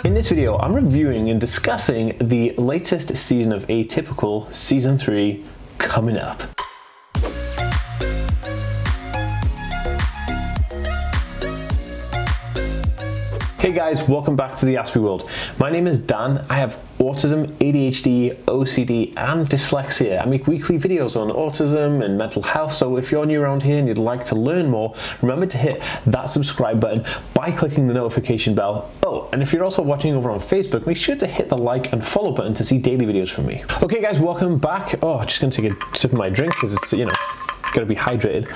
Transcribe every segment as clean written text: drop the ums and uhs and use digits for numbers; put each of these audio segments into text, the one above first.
In this video, I'm reviewing and discussing the latest season of Atypical, Season 3, coming up. Hey guys, welcome back to the Aspie World. My name is Dan. I have autism, ADHD, OCD, and dyslexia. I make weekly videos on autism and mental health, so if you're new around here and you'd like to learn more, remember to hit that subscribe button by clicking the notification bell. Oh, and if you're also watching over on Facebook, make sure to hit the like and follow button to see daily videos from me. Okay guys, welcome back. Oh, just gonna take a sip of my drink because it's, gotta be hydrated.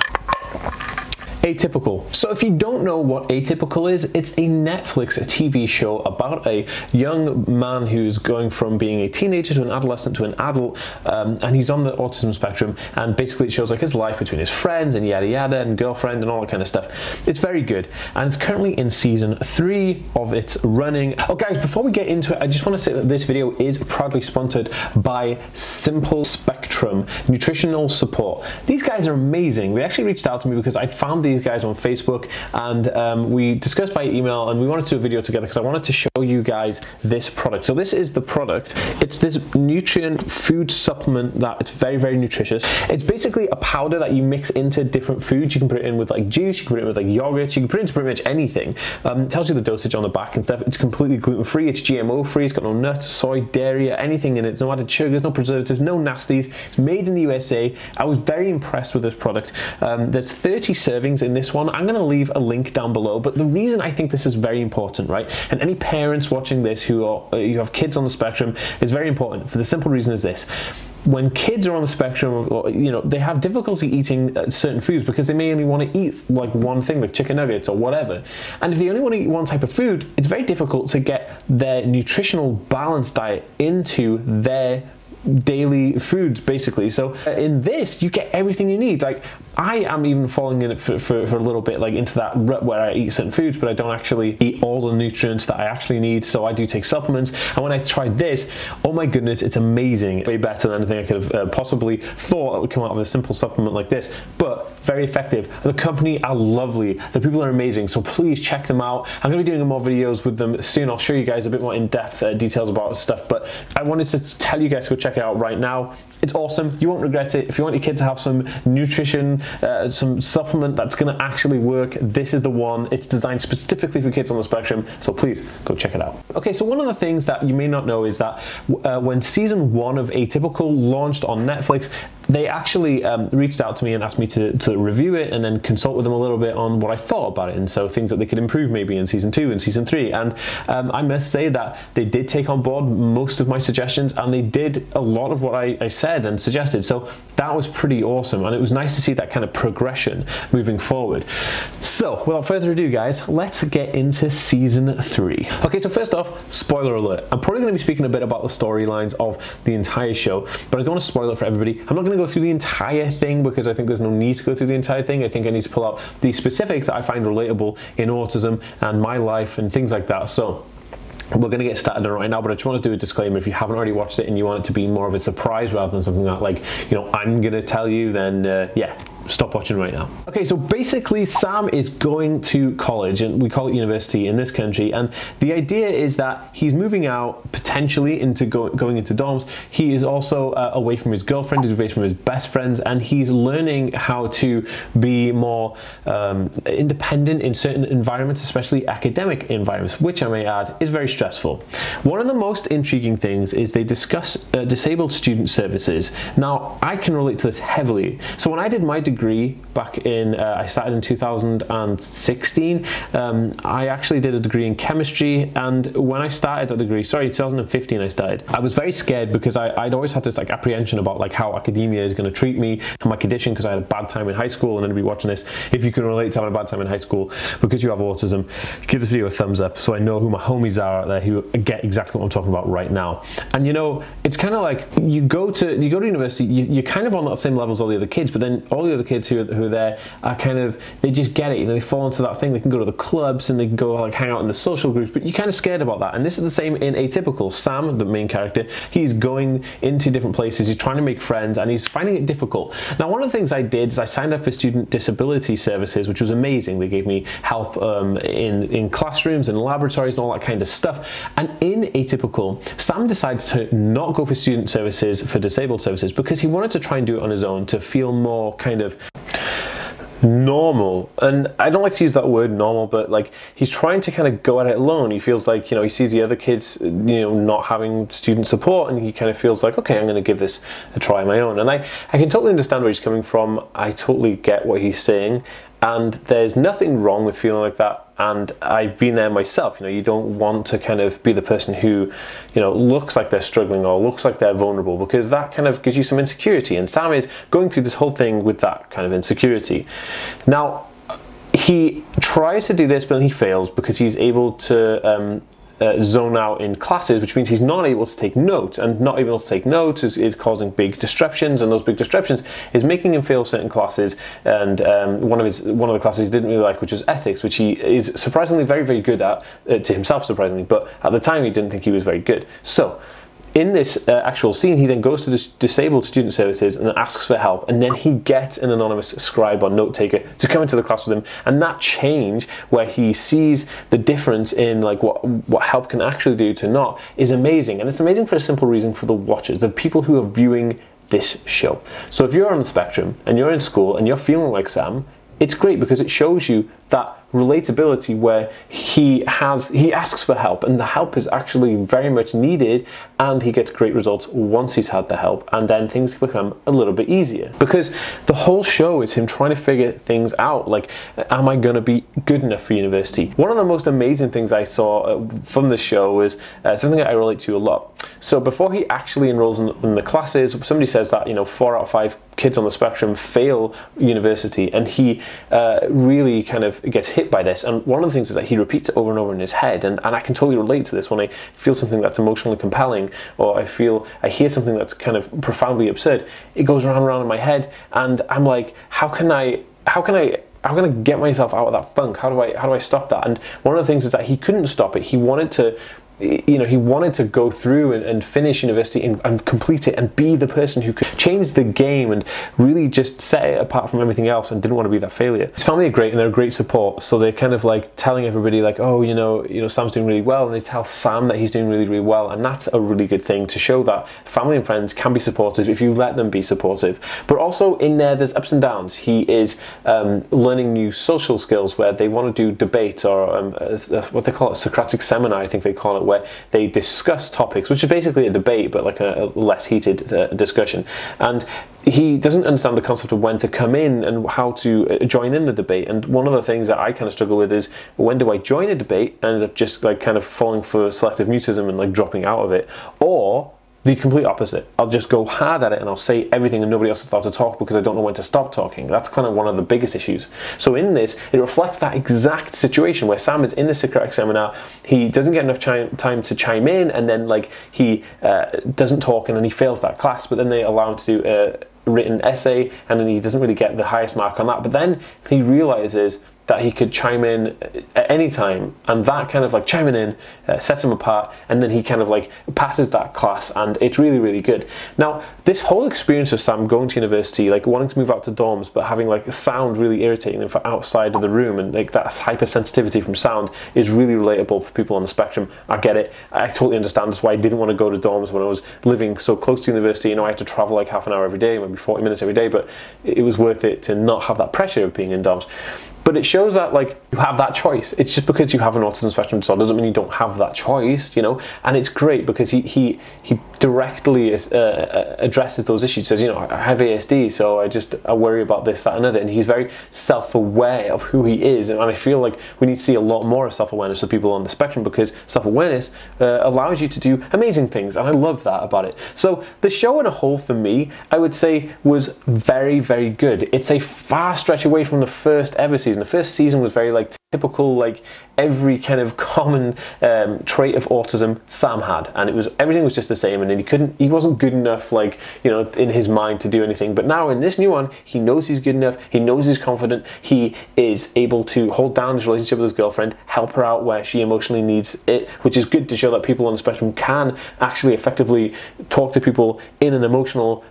Atypical. So if you don't know what Atypical is, it's a Netflix TV show about a young man who's going from being a teenager to an adolescent to an adult, and he's on the autism spectrum, and basically it shows like his life between his friends and yada yada and girlfriend and all that kind of stuff. It's very good, and it's currently in season 3 of its running. Oh guys, before we get into it, I just want to say that this video is proudly sponsored by Simple Spectrum Nutritional Support. These guys are amazing. They actually reached out to me because I found these guys on Facebook, and we discussed by email, and we wanted to do a video together because I wanted to show you guys this product. So this is the product. It's this nutrient food supplement that it's very, very nutritious. It's basically a powder that you mix into different foods. You can put it in with like juice, you can put it in with like yogurt, you can put it into pretty much anything. It tells you the dosage on the back and stuff. It's completely gluten-free, it's GMO-free, it's got no nuts, soy, dairy, anything in it. It's no added sugars, no preservatives, no nasties. It's made in the USA. I was very impressed with this product. There's 30 servings in this one. I'm going to leave a link down below, but the reason I think this is very important, right, and any parents watching this who you have kids on the spectrum, is very important for the simple reason is this: when kids are on the spectrum, they have difficulty eating certain foods because they may only want to eat like one thing, like chicken nuggets or whatever. And if they only want to eat one type of food, it's very difficult to get their nutritional balanced diet into their daily foods, basically. So in this, you get everything you need. Like, I am even falling in it for a little bit, like into that rut where I eat certain foods, but I don't actually eat all the nutrients that I actually need. So I do take supplements. And when I tried this, oh my goodness, it's amazing. Way better than anything I could have possibly thought that would come out of a simple supplement like this, but very effective. The company are lovely. The people are amazing. So please check them out. I'm going to be doing more videos with them soon. I'll show you guys a bit more in-depth details about stuff, but I wanted to tell you guys to go check it out right now. It's awesome. You won't regret it. If you want your kid to have some nutrition, some supplement that's going to actually work, this is the one. It's designed specifically for kids on the spectrum, so please go check it out. Okay, so one of the things that you may not know is that when season 1 of Atypical launched on Netflix, they actually reached out to me and asked me to review it and then consult with them a little bit on what I thought about it, and so things that they could improve maybe in season 2 and season 3. And I must say that they did take on board most of my suggestions, and they did a lot of what I said and suggested. So that was pretty awesome, and it was nice to see that kind of progression moving forward. So without further ado, guys, let's get into season 3. Okay, so first off, spoiler alert. I'm probably going to be speaking a bit about the storylines of the entire show, but I don't want to spoil it for everybody. I'm not going to go through the entire thing because I think there's no need to go through the entire thing. I think I need to pull out the specifics that I find relatable in autism and my life and things like that. So we're going to get started right now, but I just want to do a disclaimer. If you haven't already watched it and you want it to be more of a surprise rather than something that, like, I'm going to tell you, then yeah, stop watching right now. Okay, so basically Sam is going to college, and we call it university in this country, and the idea is that he's moving out potentially into going into dorms. He is also away from his girlfriend, he's away from his best friends, and he's learning how to be more independent in certain environments, especially academic environments, which I may add is very stressful. One of the most intriguing things is they discuss disabled student services. Now, I can relate to this heavily. So when I did my degree back in, I started in 2016, I actually did a degree in chemistry, and when I started that degree, 2015 I started, I was very scared because I'd always had this like apprehension about like how academia is going to treat me and my condition, because I had a bad time in high school. And anybody watching this, if you can relate to having a bad time in high school because you have autism, give this video a thumbs up so I know who my homies are out there who get exactly what I'm talking about right now. And it's kind of like you go to university, you're kind of on that same level as all the other kids, but then all the other kids who are there are kind of, they just get it, they fall into that thing. They can go to the clubs and they can go like hang out in the social groups, but you're kind of scared about that. And this is the same in Atypical. Sam, the main character, he's going into different places, he's trying to make friends, and he's finding it difficult. Now, one of the things I did is I signed up for student disability services, which was amazing. They gave me help in classrooms and laboratories and all that kind of stuff. And in Atypical, Sam decides to not go for student services, for disabled services, because he wanted to try and do it on his own to feel more kind of normal. And I don't like to use that word normal, but like he's trying to kind of go at it alone. He feels like, he sees the other kids, not having student support, and he kind of feels like, okay, I'm going to give this a try on my own. And I can totally understand where he's coming from. I totally get what he's saying, and there's nothing wrong with feeling like that. And I've been there myself. You don't want to kind of be the person who, looks like they're struggling or looks like they're vulnerable, because that kind of gives you some insecurity. And Sam is going through this whole thing with that kind of insecurity. Now, he tries to do this, but he fails because he's able to zone out in classes, which means he's not able to take notes, and not able to take notes is causing big disruptions, and those big disruptions is making him fail certain classes. And one of the classes he didn't really like, which was ethics, which he is surprisingly very, very good at, to himself surprisingly, but at the time he didn't think he was very good. So in this actual scene, he then goes to the disabled student services and asks for help, and then he gets an anonymous scribe or note taker to come into the class with him. And that change, where he sees the difference in like what help can actually do to not, is amazing. And it's amazing for a simple reason: for the watchers, the people who are viewing this show. So if you're on the spectrum and you're in school and you're feeling like Sam, it's great because it shows you that relatability where he asks for help, and the help is actually very much needed, and he gets great results once he's had the help, and then things become a little bit easier, because the whole show is him trying to figure things out, like, am I going to be good enough for university? One of the most amazing things I saw from the show was something that I relate to a lot. So before he actually enrolls in the classes, somebody says that 4 out of 5 kids on the spectrum fail university, and he really kind of gets hit by this. And one of the things is that he repeats it over and over in his head, and I can totally relate to this when I feel something that's emotionally compelling, or I hear something that's kind of profoundly absurd. It goes round and round in my head, and I'm like, how can I get myself out of that funk? How do I stop that? And one of the things is that he couldn't stop it. He wanted to go through and finish university and complete it and be the person who could change the game and really just set it apart from everything else, and didn't want to be that failure. His family are great, and they're a great support, so they're kind of like telling everybody like, oh, Sam's doing really well, and they tell Sam that he's doing really, really well, and that's a really good thing to show that family and friends can be supportive if you let them be supportive. But also in there's ups and downs. He is learning new social skills, where they want to do debate, or what they call it, Socratic seminar, I think they call it, where they discuss topics, which is basically a debate, but like a less heated discussion. And he doesn't understand the concept of when to come in and how to join in the debate. And one of the things that I kind of struggle with is, when do I join a debate and end up just like kind of falling for selective mutism and like dropping out of it, or the complete opposite. I'll just go hard at it and I'll say everything and nobody else is allowed to talk because I don't know when to stop talking. That's kind of one of the biggest issues. So in this, it reflects that exact situation where Sam is in the Socratic seminar, he doesn't get enough time to chime in, and then like he doesn't talk, and then he fails that class, but then they allow him to do a written essay, and then he doesn't really get the highest mark on that. But then he realizes that he could chime in at any time, and that kind of like chiming in sets him apart, and then he kind of like passes that class, and it's really, really good. Now, this whole experience of Sam going to university, like wanting to move out to dorms, but having like the sound really irritating him for outside of the room, and like that hypersensitivity from sound is really relatable for people on the spectrum. I get it. I totally understand. That's why I didn't want to go to dorms when I was living so close to university. I had to travel like half an hour every day, maybe 40 minutes every day, but it was worth it to not have that pressure of being in dorms. But it shows that like you have that choice. It's just because you have an autism spectrum disorder doesn't mean you don't have that choice, And it's great because he directly addresses those issues. He says, I have ASD, so I worry about this, that, and other. And he's very self-aware of who he is. And I feel like we need to see a lot more of self-awareness of people on the spectrum, because self-awareness allows you to do amazing things, and I love that about it. So the show in a whole, for me, I would say was very, very good. It's a far stretch away from the first ever season. The first season was very like typical, like every kind of common trait of autism Sam had, and everything was just the same, and then he wasn't good enough, like, you know, in his mind to do anything. But now in this new one, he knows he's good enough, he knows he's confident, he is able to hold down his relationship with his girlfriend, help her out where she emotionally needs it, which is good to show that people on the spectrum can actually effectively talk to people in an emotional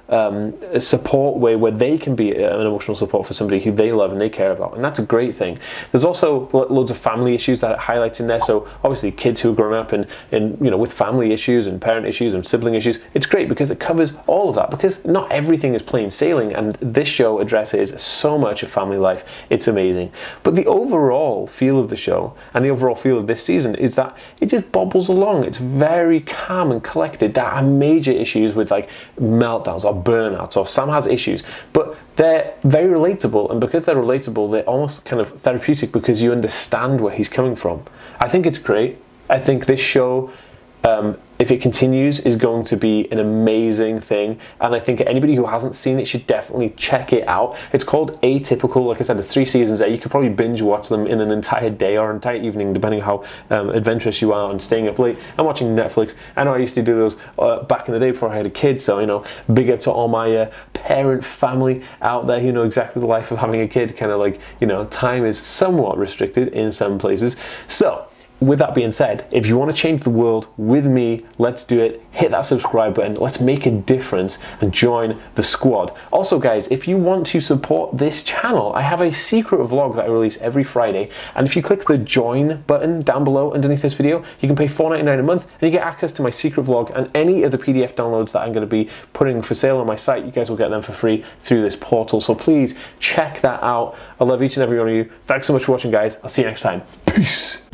support way, where they can be an emotional support for somebody who they love and they care about, and that's a great thing. There's also loads of family issues that it highlights in there, so obviously kids who are growing up and you know, with family issues and parent issues and sibling issues, it's great because it covers all of that, because not everything is plain sailing, and this show addresses so much of family life. It's amazing. But the overall feel of the show and the overall feel of this season is that it just bobbles along. It's very calm and collected. There are major issues with like meltdowns or burnouts, or Sam has issues, but they're very relatable, and because they're relatable, they're almost kind of therapeutic because you understand where he's coming from. I think it's great. I think this show, if it continues, is going to be an amazing thing, and I think anybody who hasn't seen it should definitely check it out. It's called Atypical. Like I said, there's 3 seasons there. You could probably binge watch them in an entire day or entire evening, depending on how adventurous you are on staying up late and watching Netflix. I know I used to do those back in the day before I had a kid, so, you know, big up to all my parent family out there who know exactly the life of having a kid. Kind of like, you know, time is somewhat restricted in some places. So with that being said, if you want to change the world with me, let's do it. Hit that subscribe button. Let's make a difference and join the squad. Also, guys, if you want to support this channel, I have a secret vlog that I release every Friday. And if you click the join button down below underneath this video, you can pay $4.99 a month and you get access to my secret vlog and any of the PDF downloads that I'm going to be putting for sale on my site. You guys will get them for free through this portal. So please check that out. I love each and every one of you. Thanks so much for watching, guys. I'll see you next time. Peace.